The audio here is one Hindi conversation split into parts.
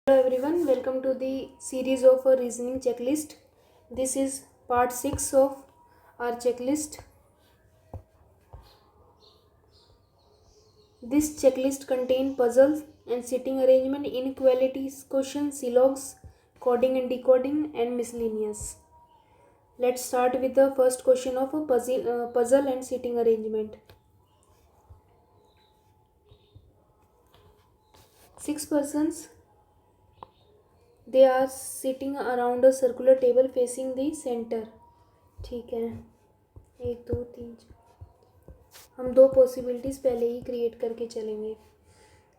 Hello everyone, welcome to the series of a reasoning checklist. This is part 6 of our checklist. This checklist contains puzzles and sitting arrangement, inequalities, questions, silogs, coding and decoding, and miscellaneous. Let's start with the first question of a puzzle and sitting arrangement. 6 persons, they are sitting around a circular table facing the center. ठीक है, 1 2 3 हम दो पॉसिबिलिटीज़ पहले ही क्रिएट करके चलेंगे.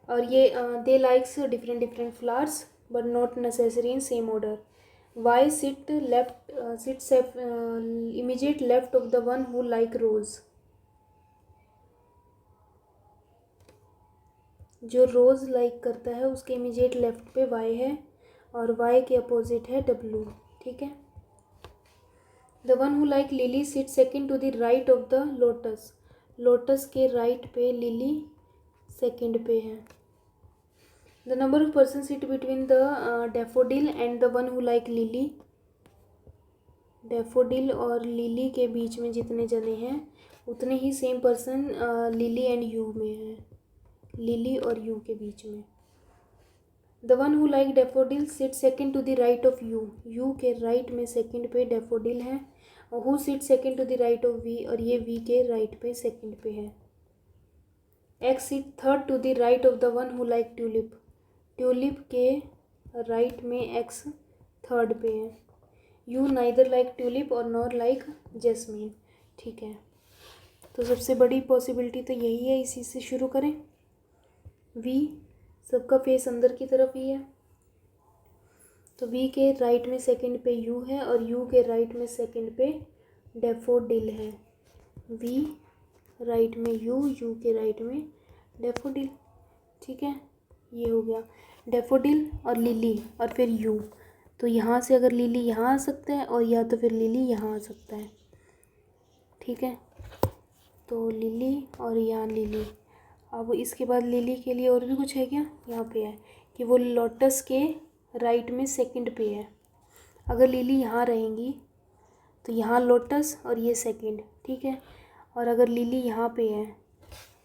और ये they likes different flowers but not necessary in same order. Y sit immediate left of the one who like rose. जो रोज लाइक करता है उसके इमीजिएट लेफ्ट पे वाई है और वाई के अपोजिट है डब्लू. ठीक है. The one who like lily sit second to the right of the lotus. Lotus के राइट पे लिली सेकेंड पे है. The number of person sit between the daffodil and the one who like lily. Daffodil और लिली के बीच में जितने जने हैं उतने ही same person lily and U में है. लिली और यू के बीच में. The one who like daffodil sit second to the right of you. U के राइट में सेकेंड पे डैफोडिल है. और who sit second to the right of V, और ये वी के राइट पे सेकेंड पे है. X sit third to the right of the one who like tulip. Tulip के राइट में एक्स थर्ड पे है. यू नाइदर लाइक ट्यूलिप और नॉर लाइक जैस्मीन. ठीक है. तो सबसे बड़ी पॉसिबिलिटी तो यही है, इसी से शुरू करें. वी सबका फेस अंदर की तरफ ही है, तो वी के राइट में सेकंड पे यू है और यू के राइट में सेकंड पे डैफोडिल है. वी राइट में यू के राइट में डैफोडिल. ठीक है. ये हो गया डैफोडिल और लिली और फिर यू. तो यहाँ से अगर लिली यहाँ आ सकता है और या तो फिर लिली यहाँ आ सकता है. ठीक है. तो लिली और यहाँ लिली. अब इसके बाद लिली के लिए और भी कुछ है क्या. यहाँ पे है कि वो लोटस के राइट में सेकंड पे है. अगर लिली यहाँ रहेंगी तो यहाँ लोटस और ये सेकंड. ठीक है. और अगर लिली यहाँ पे है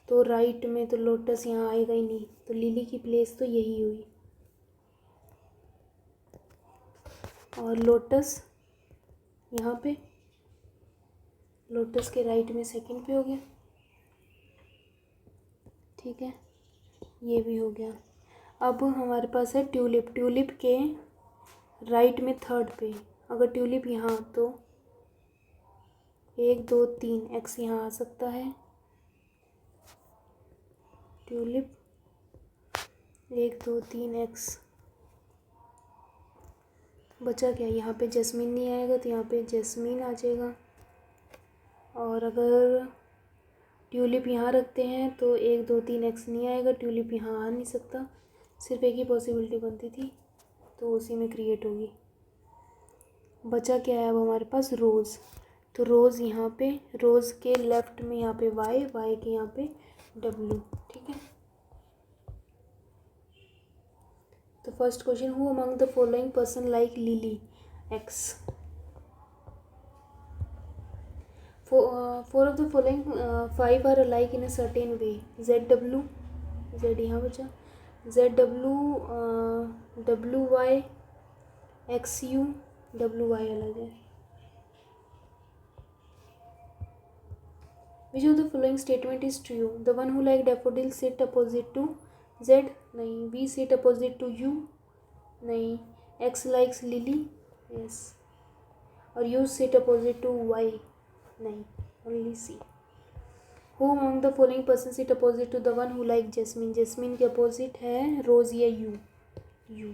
तो राइट में तो लोटस यहाँ आएगा ही नहीं, तो लिली की प्लेस तो यही हुई. और लोटस यहाँ पे, लोटस के राइट में सेकंड पे हो गया. ठीक है. ये भी हो गया. अब हमारे पास है ट्यूलिप. ट्यूलिप के राइट में थर्ड पे. अगर ट्यूलिप यहाँ तो 1 2 3 एक्स यहाँ आ सकता है. Tulip 1 2 3 x. बचा क्या. यहाँ पे जैस्मीन नहीं आएगा तो यहाँ पे जैस्मीन आ जाएगा. और अगर ट्यूलिप यहाँ रखते हैं तो 1 2 3 एक्स नहीं आएगा. ट्यूलिप यहाँ आ नहीं सकता. सिर्फ एक ही पॉसिबिलिटी बनती थी तो उसी में क्रिएट होगी. बचा क्या है अब हमारे पास. रोज़. तो रोज़ यहाँ पे, रोज़ के लेफ्ट में यहाँ पे वाई के यहाँ पे डब्लू. ठीक है. तो first question, who among the following person like lily. X. Four of the following 5 are alike in a certain way. Z W. Z यहाँ बचा. Z W W Y X U. W Y अलग है. Which of the following statement is true. The one who like daffodil sit opposite to Z. नहीं. V sit opposite to U. नहीं. X likes lily. यस. और U seat opposite to Y. नहीं. Only C. Who among the following person sit opposite to the one who like jasmine. Jasmine के अपोजिट है रोज या U. U.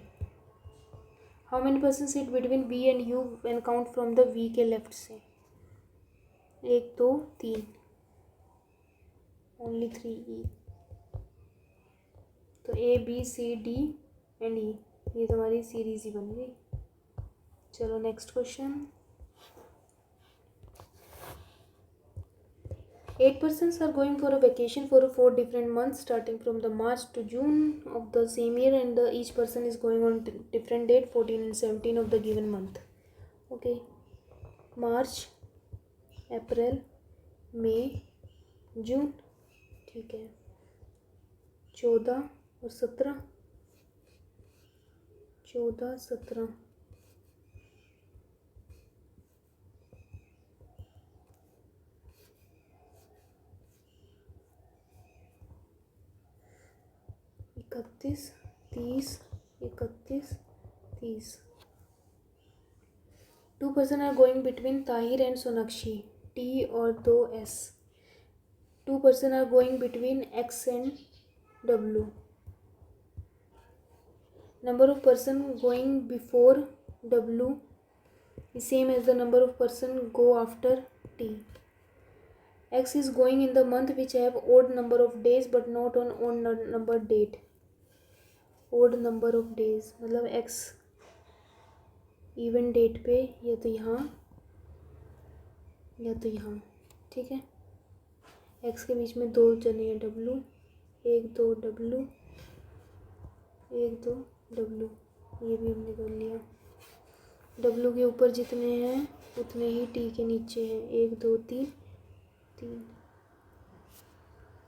How many person sit between V and U and count from the V के लेफ्ट से. 1 2 3. Only 3 E. तो A B C D and E. ये तुम्हारी सीरीज ही बन गई. चलो next question. 8 persons are going for a vacation for 4 different months starting from the March to June of the same year, and each person is going on different date 14 and 17 of the given month. Okay, March, April, May, June. ठीक है, 14 और 17, 14, 17, 31, 30, 31, 30. 2 person are going between Tahir and Sonakshi, T और 2 S. 2 person are going between X and W. Number of person going before W is same as the number of person go after T. X is going in the month which have odd number of days but not on odd number date. odd number of days मतलब X इवन डेट पे या तो यहाँ या तो यहाँ. ठीक है, एक्स के बीच में 2 जने हैं डब्लू, 1 2 डब्लू, 1 2 डब्लू, ये भी हमने कर लिया. डब्लू के ऊपर जितने हैं उतने ही टी के नीचे हैं, 1 2 3 3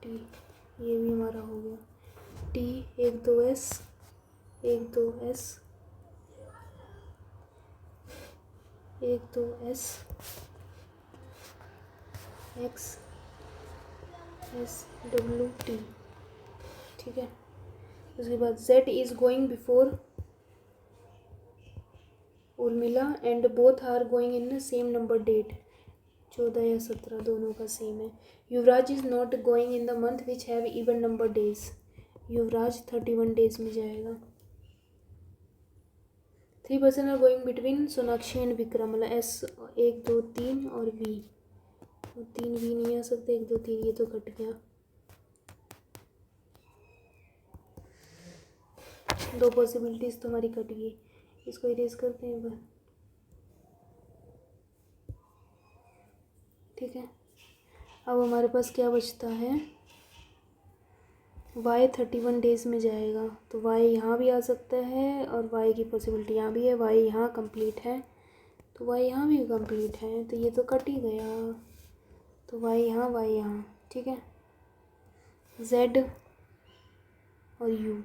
टी, ये भी हमारा हो गया. T 1 2 S, 1 2 S, 1 2 S, X S W T. ठीक है, उसके बाद Z is going before Urmila and both are going in same number date. 14 या 17 दोनों का सेम है. Yuvraj is not going in the month which have even number days. Yuvraj 31 days में जाएगा. 3 person are going between Sonakshi and Vikram, मतलब एस 1 2 3 और वी. 3 वी नहीं आ सकते, 1 2 3 ये तो कट गया. 2 पॉसिबिलिटीज तो हमारी कट गई. इसको इरेज करते हैं एक बार. ठीक है, अब हमारे पास क्या बचता है. y 31 डेज में जाएगा तो y यहाँ भी आ सकता है और y की पॉसिबिलिटी यहाँ भी है. y यहाँ कंप्लीट है तो y यहाँ भी कंप्लीट है, तो ये तो कट ही गया. तो y यहाँ. ठीक है, z और u.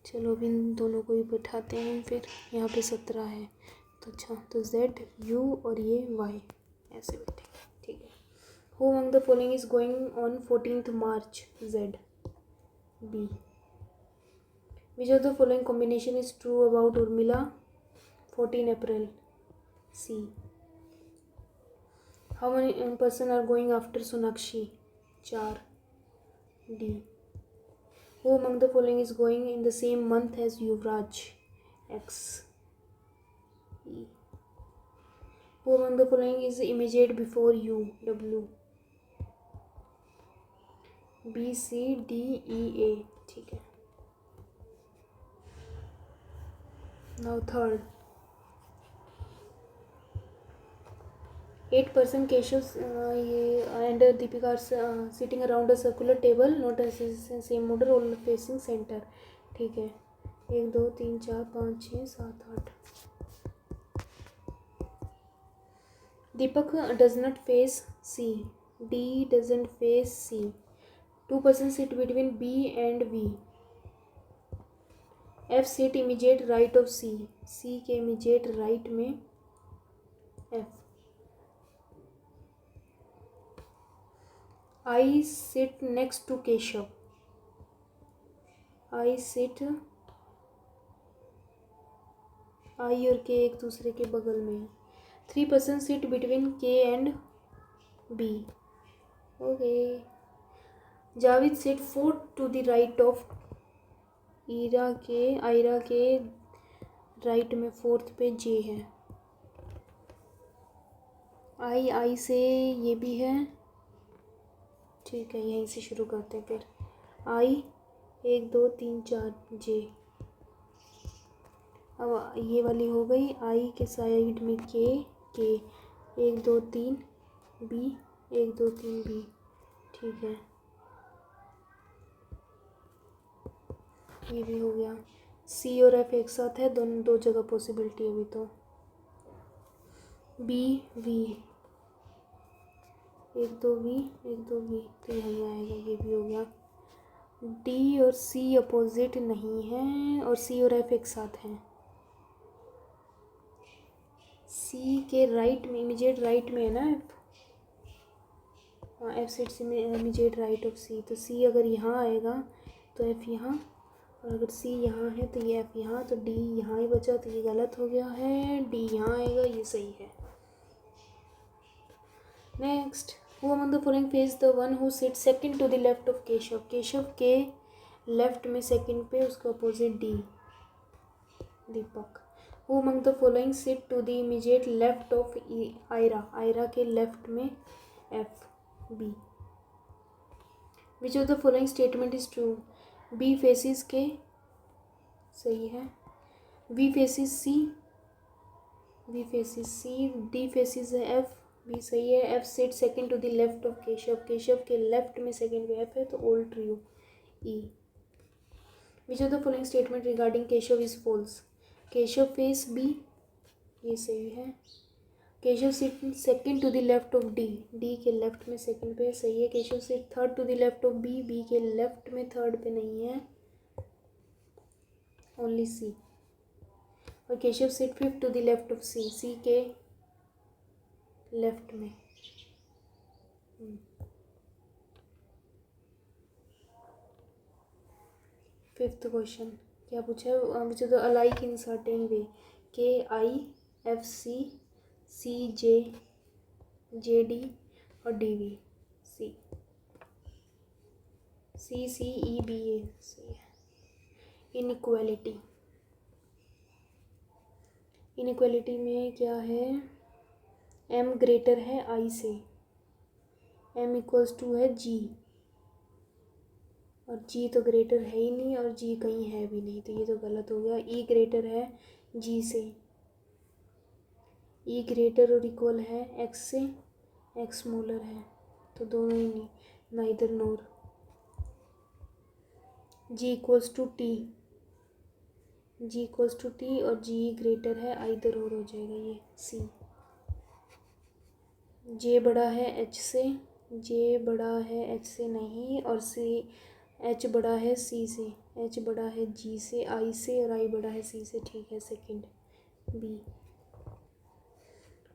चलो अब इन दोनों को ही बैठाते हैं. फिर यहाँ पे 17 है तो अच्छा, तो z u और ये y ऐसे बैठेंगे. ठीक है, who among the following is going on 14th March, z. b. Which of the following combination is true about Urmila 14 April, c. How many person are going after Sonakshi, 4, d. Who among the following is going in the same month as Yuvraj, X. E. Who among the following is immediate before U, W. B, C, D, E, A. ठीक है. Now third. 8 person Keshav and Deepika are sitting around a circular table, not as same order, all facing center. ठीक है, 1 2 3 4 5 6 7 8. Deepak does not face C. D doesn't face C. 2 persons sit between B and V. F sit immediate right of C. C के immediate right में F. I sit next to Keshav. I और K एक दूसरे के बगल में है. 3 persons sit between K and B. Okay. Javed sit 4 to the right of Ayra के राइट में 4th पे J है. I से ये भी है. ठीक है, यहीं से शुरू करते हैं. फिर I 1 2 3 4 J. अब ये वाली हो गई. I के साइड में K 1 2 3 बी, 1 2 3 बी, ठीक है, ये भी हो गया। सी और एफ एक साथ है, दोनों दो जगह पॉसिबिलिटी अभी तो। बी वी, 1 2 बी, 1 2 बी, तो यहीं आएगा, ये भी हो गया। डी और सी अपोजिट नहीं है और सी और एफ एक साथ हैं। सी के राइट में, इमीडिएट राइट में है ना एफ, हाँ F sits immediate right of C, तो सी अगर यहाँ आएगा तो एफ यहाँ, और अगर सी यहाँ है तो ये एफ यहाँ, तो डी यहाँ ही बचा, तो ये गलत हो गया है, डी यहाँ आएगा, ये सही है। Next, who among the following face the one who sit second to the left of Keshav, Keshav के लेफ्ट में सेकंड पे उसका opposite D, Deepak. Who among the following sit to the immediate left of Aira, Aira के लेफ्ट में F, B. Which of the following statement is true, B faces K, सही है, B faces C, B faces C, D faces F, B सही है, F sit second to the left of Keshav, Keshav के लेफ्ट में सेकंड पे एफ है, तो all true, E. Which of the following statement regarding Keshav is false, Keshav face B, ये सही है, Keshav sit second to the left of D, D के लेफ्ट में सेकंड पे सही है, Keshav sit third to the left of B, B के लेफ्ट में थर्ड पे नहीं है, ओनली सी। और Keshav sit fifth to the left of C, C के लेफ्ट में। फिफ्थ क्वेश्चन क्या पूछा है, which of the alike in certain way, K I F C, C J, J D और D V, C, C C E B A, C है। इनइक्वालिटी, इनइक्वालिटी में क्या है, एम ग्रेटर है आई से, एम इक्वल्स टू है जी, और जी तो ग्रेटर है ही नहीं और जी कहीं है भी नहीं, तो ये तो गलत हो गया। ई ग्रेटर है जी से, ई ग्रेटर और इक्वल है एक्स से, एक्स स्मॉलर है, तो दोनों ही नहीं, neither nor. G equals to T, G equals to T और जी ग्रेटर है आइदर और हो जाएगा ये सी। जे बड़ा है एच से, जे बड़ा है एच से नहीं, और सी, एच बड़ा है सी से, एच बड़ा है जी से, आई से, और आई बड़ा है सी से, ठीक है, second B.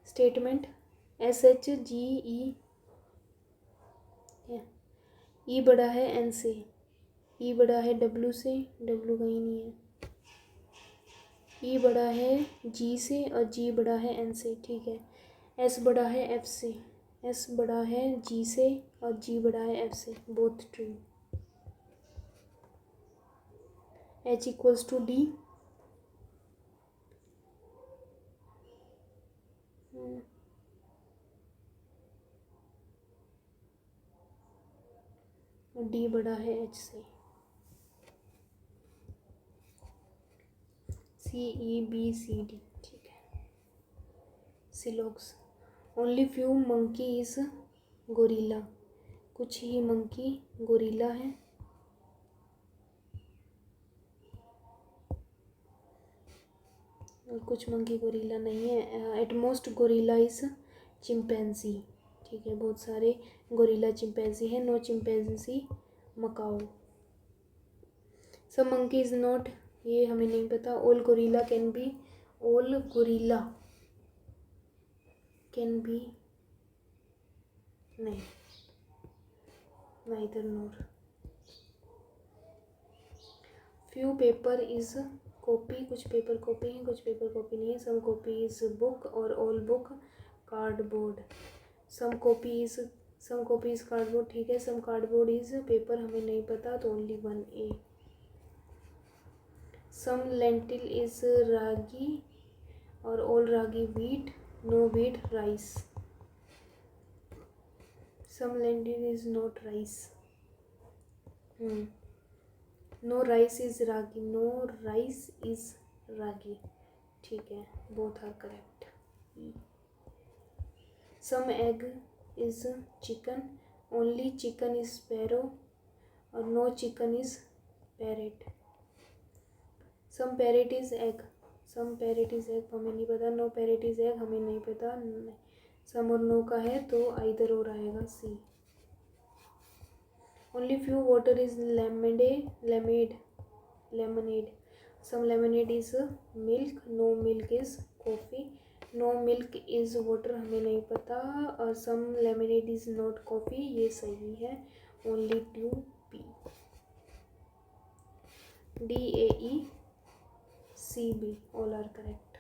Statement S H G E, E बड़ा है एन से, ई बड़ा है डब्ल्यू से, डब्ल्यू कहीं नहीं है, ई बड़ा है जी से और जी बड़ा है एन से, ठीक है, एस बड़ा है एफ से, एस बड़ा है जी से और जी बड़ा है एफ से, both true. H equals to D, और डी बड़ा है एच से, सी ई बी सी डी, ठीक है। सिलोक्स, only few monkey is gorilla, कुछ ही मंकी गोरिल्ला है, और कुछ मंकी गोरिल्ला नहीं है। At most gorilla is chimpanzee, ठीक है, बहुत सारे गोरिल्ला चिंपैंजी है, no chimpanzee macaw. Some monkey is not, ये हमें नहीं पता। All gorilla can be, all gorilla can be, नहीं, neither nor. Few paper is copy, कुछ पेपर कॉपी है, कुछ पेपर कॉपी नहीं है। सम कॉपी इज बुक और all book cardboard, some copy is cardboard, ठीक है। सम कार्डबोर्ड इज पेपर, हमें नहीं पता, तो only one A. Some lentil is ragi और all ragi wheat, no wheat rice. Some lentil is not rice, no rice is ragi, no rice is ragi, ठीक है, both are correct. Some egg is chicken, only chicken is sparrow और no chicken is parrot. Some parrot is egg, some parrot is egg हमें नहीं पता, नो पैरेट इज एग हमें नहीं पता। सम और नो का है तो आइदर और आएगा C. Only few water is lemonade, some lemonade is milk, no milk is coffee, no milk is water हमें नहीं पता, और some lemonade is not coffee ये सही है। Only two P, D A E C B all are correct.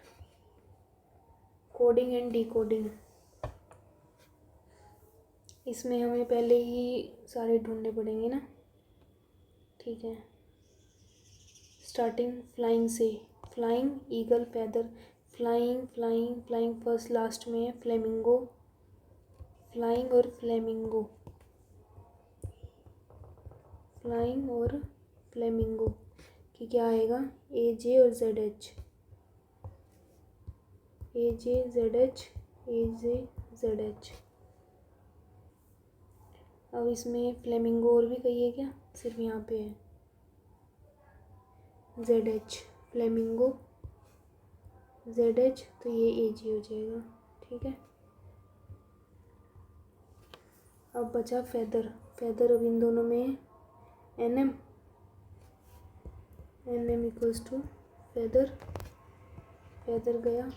Coding and decoding, इसमें हमें पहले ही सारे ढूंढने पड़ेंगे ना, ठीक है। स्टार्टिंग फ्लाइंग से, flying eagle feather, flying flying flying first last में है फ्लेमिंगो, फ्लाइंग और फ्लेमिंगो, फ्लाइंग और फ्लेमिंगो कि क्या आएगा, ए जे और जेड एच, ए जे जेड एच, ए जे जेड एच। अब इसमें फ्लेमिंगो और भी कही है क्या, सिर्फ यहाँ पे है Z H, flamingo Z H, तो ये ए जी हो जाएगा, ठीक है। अब बचा फेदर, फेदर अब इन दोनों में N M, N M equals to feather, feather गया।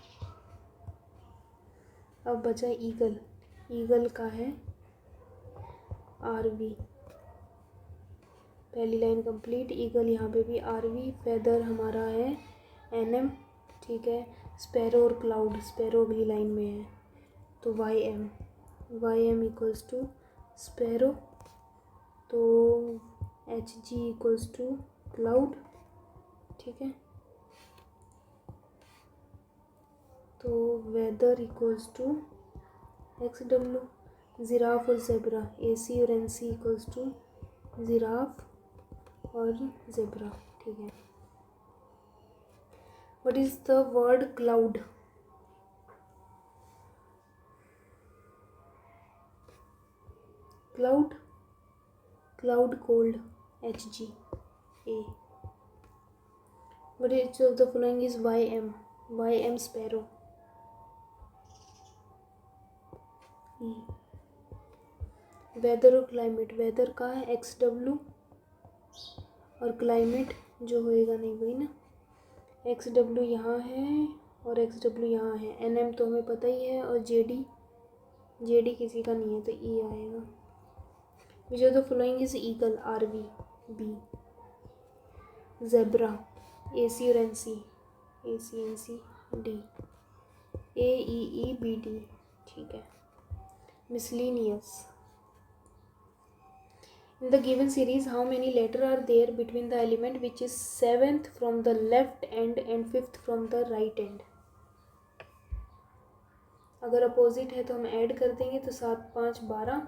अब बचा ईगल, ईगल का है आर वी, पहली लाइन कंप्लीट, ईगल यहाँ पे भी आर वी, फेदर हमारा है एन एम, ठीक है। स्पैरो और क्लाउड, स्पैरो अगली लाइन में है तो Y M, Y M equals to sparrow, तो H G equals to cloud, ठीक है। तो weather equals to X W, giraffe और जेब्रा, ए सी और N C equals to giraffe और जेब्रा, ठीक है। What is the word cloud, cloud, cloud cold, H G A. What is of the following is Y M sparrow, weather और क्लाइमेट, वेदर का है एक्स डब्ल्यू और क्लाइमेट जो होएगा नहीं वही ना, एक्स डब्ल्यू यहाँ है और एक्स डब्ल्यू यहाँ है, एन एम तो हमें पता ही है, और जे डी किसी का नहीं है तो ई आएगा। Which of the following is eagle, R V B, zebra A C और N C, A C N C D, A E B D, ठीक है। Miscellaneous, in the given series how many letters are there between the element which is 7th from the left end and 5th from the right end। अगर अपोजिट है तो हम ऐड कर देंगे तो 7 5 12,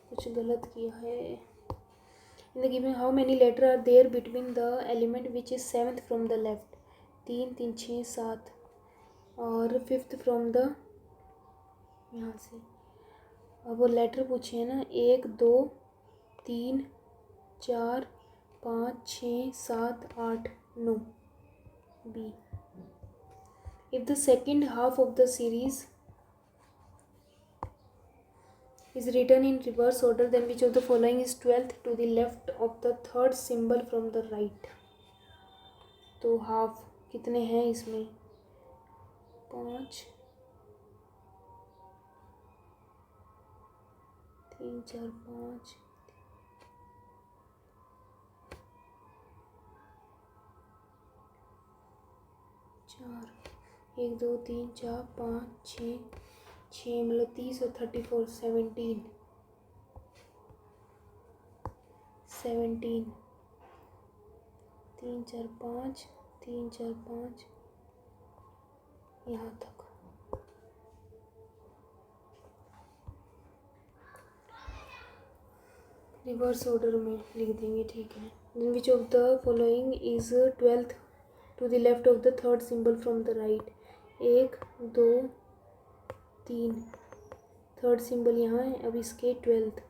कुछ गलत किया है। in the given how many letters are there between the element which is 7th from the left, 3 3 6 7, और 5th फ्रॉम द यहाँ से, अब वो लेटर पूछे हैं ना, 1 2 3 4 5 6 7 8 9 B. If the second half of the series is written in reverse order then which of the following is 12th to the left of the third symbol from the right। तो हाफ कितने हैं इसमें, 5 3 4 5, 4 1 2 3 4 5 6 6 मतलब 30 और 34 17 3 4 5 3 4 5 यहाँ तक। रिवर्स ऑर्डर में लिख देंगे, ठीक है। Which of the following is 12th to the left of the third symbol from the right. 1 2 3, third symbol यहाँ है। अब इसके 12th,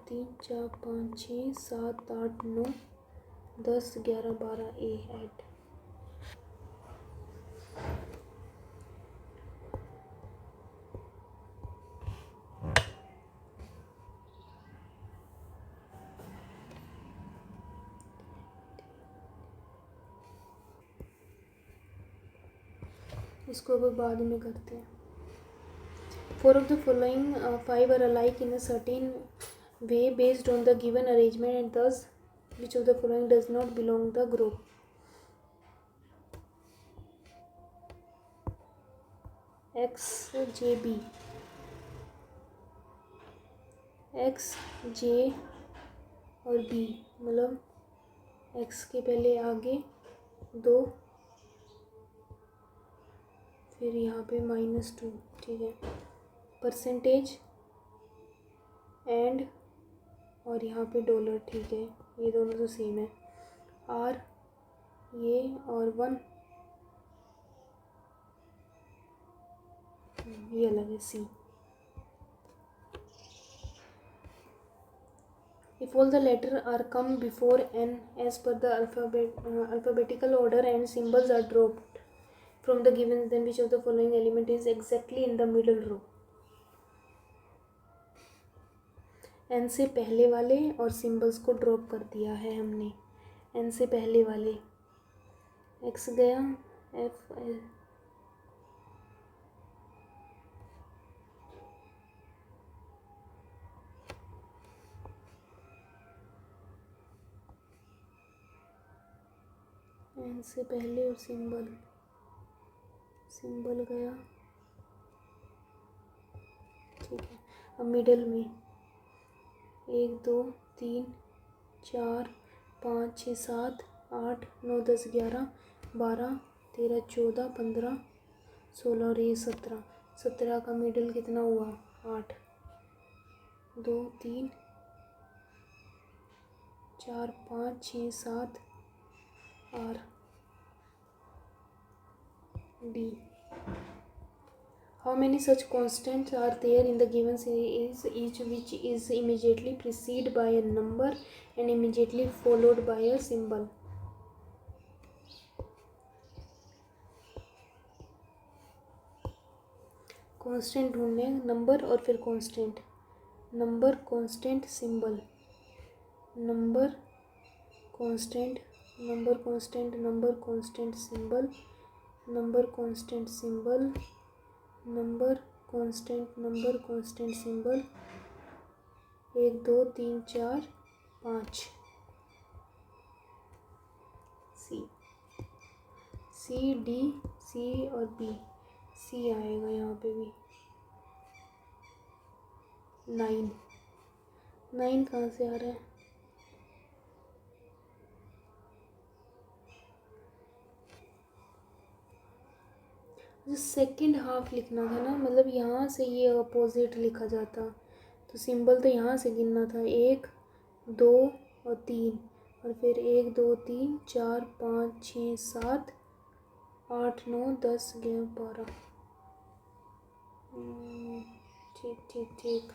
3 4 5 6 7 8 9 10 11 12 ए ऐड। इसको अब बाद में करते हैं। 4 of the following 5 are alike in a certain way based on the given arrangement, and thus which of the following does not belong the group? X J B, X J और B, मतलब X के पहले आगे 2, फिर यहाँ पे -2, ठीक है। परसेंटेज एंड और यहाँ पे डॉलर, ठीक है। ये दोनों तो सेम है। आर ये और 1 ये अलग है। सी। If all the letters are come before N as per the alphabetical order and symbols are dropped from the given, then which of the following element is exactly in the middle row? N से पहले वाले और सिंबल्स को ड्रॉप कर दिया है हमने। N से पहले वाले X गया, F N से पहले और सिंबल गया, ठीक है। अब मिडल में 1 2 3 4 5 6 7 8 9 10 11 12 13 14 15 16 और ये 17 का मिडल कितना हुआ? 8 2 3 4 5 6 7 R D. How many such constants are there in the given series, each which is immediately preceded by a number and immediately followed by a symbol? Constant ढूंढने, नंबर और फिर constant. Number constant symbol, number constant, number constant, number constant symbol, number constant symbol, number constant symbol. 1 2 3 4 5 सी। सी डी सी और बी। सी आएगा यहाँ पे भी। 9 कहाँ से आ रहा है? जो सेकंड हाफ लिखना था ना, मतलब यहाँ से ये अपोजिट लिखा जाता, तो सिंबल तो यहाँ से गिनना था। 1 2 और 3 और फिर 1 2 3 4 5 6 7 8 9 10 11 12। ठीक,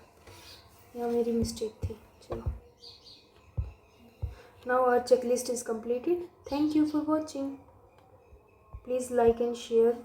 यहाँ मेरी मिस्टेक थी। चलो, now our checklist is completed. Thank you for watching. Please like and share.